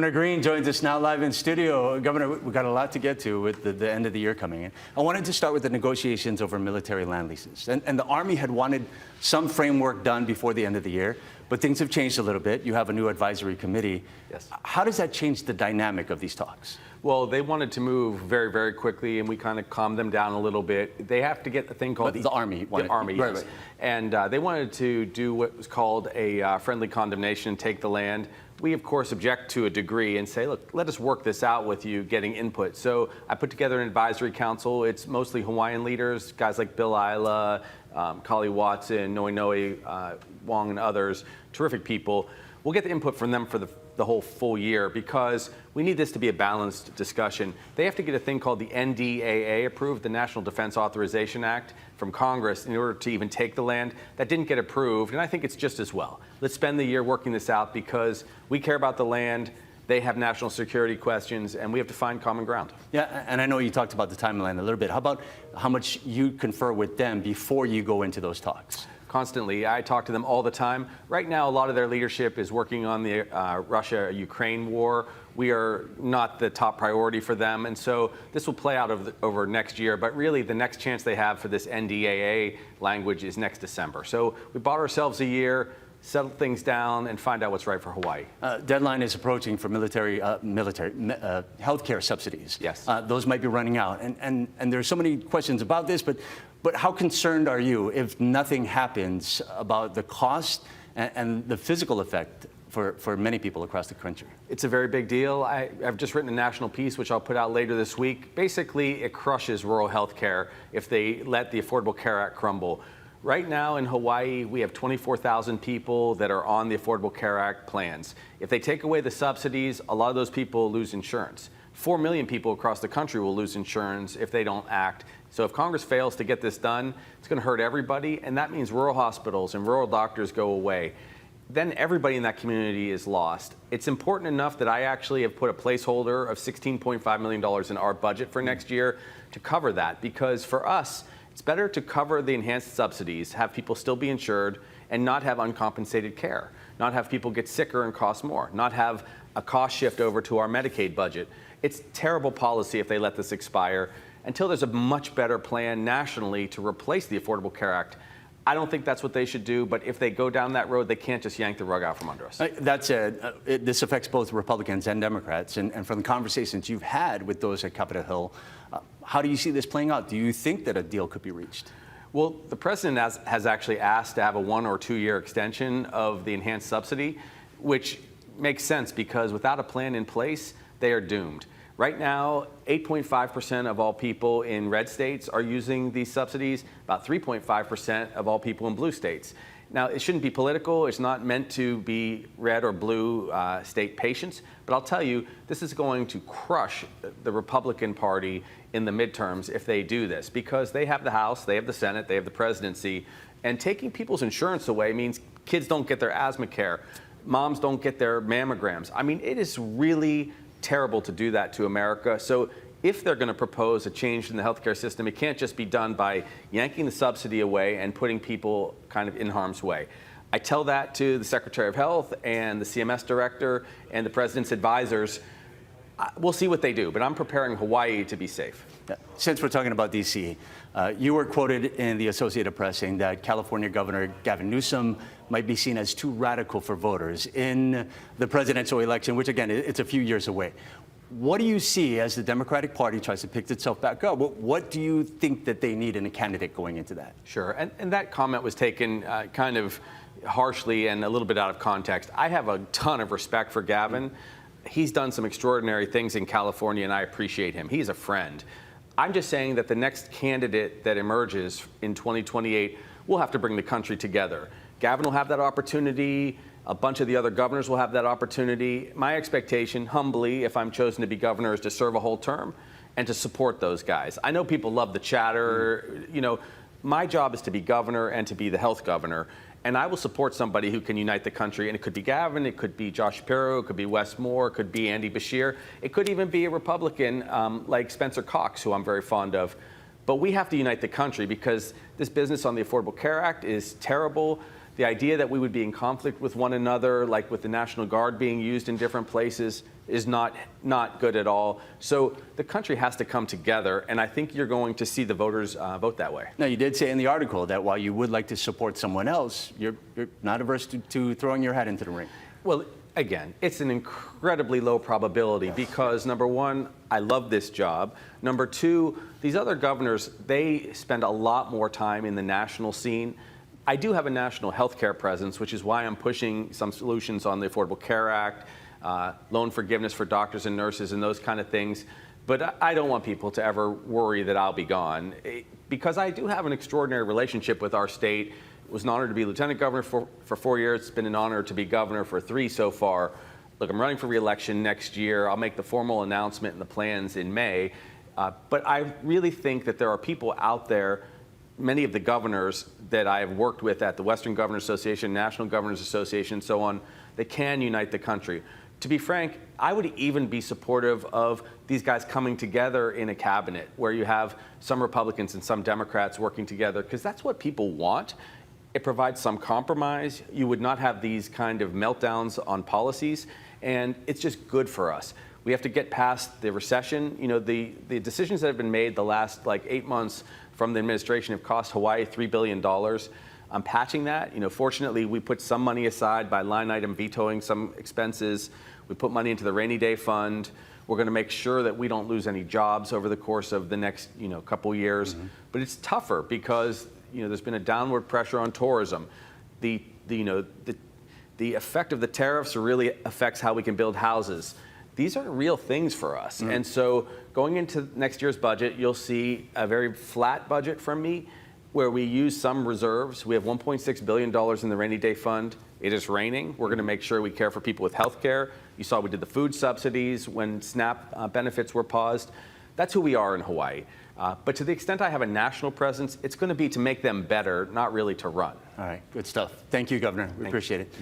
Governor Green joins us now live in studio. Governor, we've got a lot to get to with the end of the year coming in. I wanted to start with the negotiations over military land leases. And the Army had wanted some framework done before the end of the year, but things have changed a little bit. You have a new advisory committee. Yes. How does that change the dynamic of these talks? Well, they wanted to move very, very quickly, and we kind of calmed them down a little bit. They have to get a thing called the Army wanted. The Army, right, yes. right. And they wanted to do what was called a friendly condemnation and take the land. We, of course, object to a degree and say, look, let us work this out with you, getting input. So I put together an advisory council. It's mostly Hawaiian leaders, guys like Bill Uyehara, Kali Watson, Noe Wong, and others, terrific people. We'll get the input from them for the whole full year because we need this to be a balanced discussion. They have to get a thing called the NDAA approved, the National Defense Authorization Act, from Congress in order to even take the land. That didn't get approved, and I think it's just as well. Let's spend the year working this out because we care about the land. They have national security questions, and we have to find common ground. Yeah, and I know you talked about the timeline a little bit. How about how much you confer with them before you go into those talks? Constantly. I talk to them all the time. Right now, a lot of their leadership is working on the Russia-Ukraine war. We are not the top priority for them, and so this will play out over next year. But really, the next chance they have for this NDAA language is next December. So we bought ourselves a year, settle things down, and find out what's right for Hawaii. Deadline is approaching for military healthcare subsidies. Yes. Those might be running out. And there's so many questions about this, but how concerned are you if nothing happens about the cost and the physical effect for many people across the country? It's a very big deal. I've just written a national piece, which I'll put out later this week. Basically, it crushes rural health care if they let the Affordable Care Act crumble. Right now in Hawaii, we have 24,000 people that are on the Affordable Care Act plans. If they take away the subsidies, a lot of those people lose insurance. 4 million people across the country will lose insurance if they don't act. So if Congress fails to get this done, it's going to hurt everybody, and that means rural hospitals and rural doctors go away. Then everybody in that community is lost. It's important enough that I actually have put a placeholder of $16.5 million in our budget for next year to cover that, because for us, it's better to cover the enhanced subsidies, have people still be insured, and not have uncompensated care, not have people get sicker and cost more, not have a cost shift over to our Medicaid budget. It's terrible policy if they let this expire until there's a much better plan nationally to replace the Affordable Care Act. I don't think that's what they should do, but if they go down that road, they can't just yank the rug out from under us. That said, this affects both Republicans and Democrats, and from the conversations you've had with those at Capitol Hill, how do you see this playing out? Do you think that a deal could be reached? Well, the president has actually asked to have a 1 or 2 year extension of the enhanced subsidy, which makes sense because without a plan in place, they are doomed. Right now, 8.5% of all people in red states are using these subsidies, about 3.5% of all people in blue states. Now, it shouldn't be political. It's not meant to be red or blue state patients. But I'll tell you, this is going to crush the Republican Party in the midterms if they do this, because they have the House, they have the Senate, they have the presidency. And taking people's insurance away means kids don't get their asthma care. Moms don't get their mammograms. I mean, it is really terrible to do that to America. So if they're going to propose a change in the healthcare system, it can't just be done by yanking the subsidy away and putting people kind of in harm's way. I tell that to the Secretary of Health and the CMS director and the president's advisors. We'll see what they do, but I'm preparing Hawaii to be safe. Since we're talking about D.C., you were quoted in the Associated Press saying that California Governor Gavin Newsom might be seen as too radical for voters in the presidential election, which, again, it's a few years away. What do you see as the Democratic Party tries to pick itself back up? What do you think that they need in a candidate going into that? Sure, and that comment was taken kind of harshly and a little bit out of context. I have a ton of respect for Gavin. He's done some extraordinary things in California, and I appreciate him. He's a friend. I'm just saying that the next candidate that emerges in 2028 will have to bring the country together. Gavin will have that opportunity. A bunch of the other governors will have that opportunity. My expectation, humbly, if I'm chosen to be governor, is to serve a whole term and to support those guys. I know people love the chatter. You know, my job is to be governor and to be the health governor. And I will support somebody who can unite the country. And it could be Gavin, it could be Josh Shapiro, it could be Wes Moore, it could be Andy Beshear. It could even be a Republican like Spencer Cox, who I'm very fond of. But we have to unite the country because this business on the Affordable Care Act is terrible. The idea that we would be in conflict with one another, like with the National Guard being used in different places, is not good at all. So the country has to come together, and I think you're going to see the voters vote that way. Now, you did say in the article that while you would like to support someone else, you're not averse to throwing your hat into the ring. Well, again, it's an incredibly low probability because, number one, I love this job. Number two, these other governors, they spend a lot more time in the national scene. I do have a national health care presence, which is why I'm pushing some solutions on the Affordable Care Act, loan forgiveness for doctors and nurses and those kind of things. But I don't want people to ever worry that I'll be gone because I do have an extraordinary relationship with our state. It was an honor to be lieutenant governor for 4 years. It's been an honor to be governor for 3 so far. Look, I'm running for re-election next year. I'll make the formal announcement and the plans in May. But I really think that there are people out there, many of the governors that I have worked with at the Western Governors Association, National Governors Association, and so on, that can unite the country. To be frank, I would even be supportive of these guys coming together in a cabinet where you have some Republicans and some Democrats working together, because that's what people want. It provides some compromise. You would not have these kind of meltdowns on policies, and it's just good for us. We have to get past the recession. You know, the decisions that have been made the last 8 months from the administration have cost Hawaii $3 billion. I'm patching that. You know, fortunately, we put some money aside by line item vetoing some expenses. We put money into the rainy day fund. We're going to make sure that we don't lose any jobs over the course of the next, couple years. Mm-hmm. But it's tougher because, there's been a downward pressure on tourism. The effect of the tariffs really affects how we can build houses. These are real things for us. Mm-hmm. And so going into next year's budget, you'll see a very flat budget from me where we use some reserves. We have $1.6 billion in the rainy day fund. It is raining. We're going to make sure we care for people with health care. You saw we did the food subsidies when SNAP benefits were paused. That's who we are in Hawaii. But to the extent I have a national presence, it's going to be to make them better, not really to run. All right, good stuff. Thank you, Governor. We appreciate it.